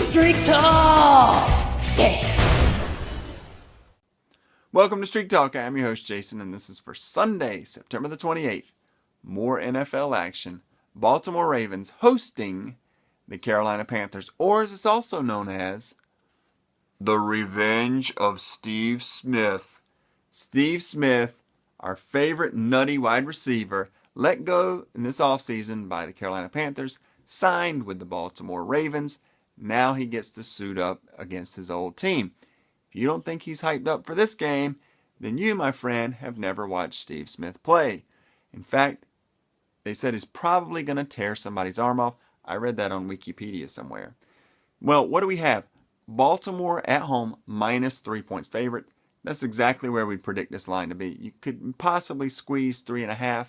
Street Talk! Yeah! Welcome to Street Talk. I'm your host, Jason, and this is for Sunday, September the 28th. More NFL action. Baltimore Ravens hosting the Carolina Panthers, or as it's also known as, the Revenge of Steve Smith. Steve Smith, our favorite nutty wide receiver, let go in this offseason by the Carolina Panthers, signed with the Baltimore Ravens. Now he gets to suit up against his old team. If you don't think he's hyped up for this game, then you, my friend, have never watched Steve Smith play. In fact, they said he's probably going to tear somebody's arm off. I read that on Wikipedia somewhere. Well, what do we have? Baltimore at home, minus 3 points favorite. That's exactly where we predict this line to be. You could possibly squeeze 3.5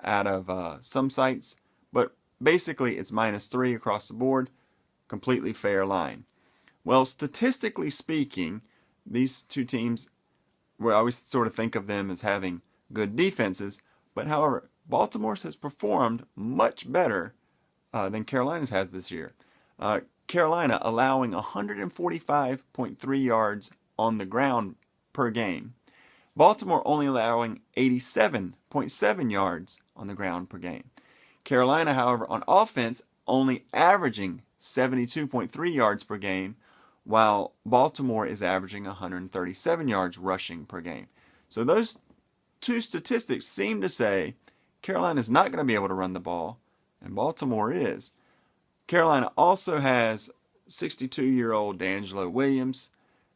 out of some sites, but basically it's minus 3 across the board. Completely fair line. Well, statistically speaking, these two teams, we always sort of think of them as having good defenses, but however, Baltimore's has performed much better than Carolina's has this year. Carolina allowing 145.3 yards on the ground per game. Baltimore only allowing 87.7 yards on the ground per game. Carolina, however, on offense, only averaging 72.3 yards per game, while Baltimore is averaging 137 yards rushing per game. So those two statistics seem to say Carolina is not going to be able to run the ball, and Baltimore is. Carolina also has 62-year-old D'Angelo Williams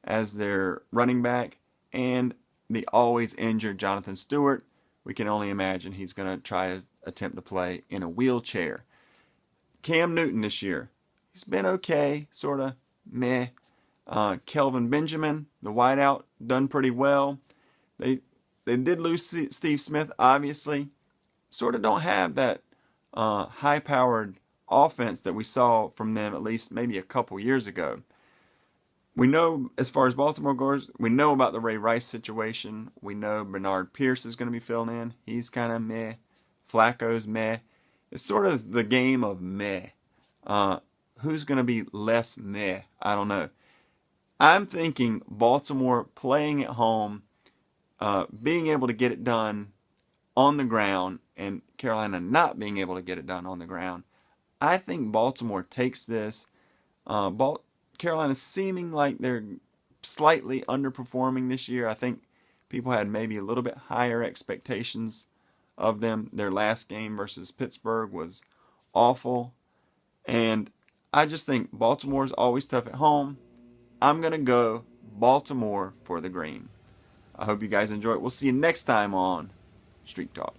as their running back, and the always injured Jonathan Stewart. We can only imagine he's going to try to attempt to play in a wheelchair. Cam Newton this year, he's been okay, sort of meh. Kelvin Benjamin, the wideout, done pretty well. They did lose Steve Smith, obviously. Sort of don't have that high-powered offense that we saw from them at least maybe a couple years ago. We know, as far as Baltimore goes, we know about the Ray Rice situation. We know Bernard Pierce is going to be filling in. He's kind of meh. Flacco's meh. It's sort of the game of meh. Who's going to be less meh? I don't know. I'm thinking Baltimore playing at home, being able to get it done on the ground, and Carolina not being able to get it done on the ground. I think Baltimore takes this. Carolina's seeming like they're slightly underperforming this year. I think people had maybe a little bit higher expectations of them. Their last game versus Pittsburgh was awful. And I just think Baltimore's always tough at home. I'm going to go Baltimore for the green. I hope you guys enjoy it. We'll see you next time on Street Talk.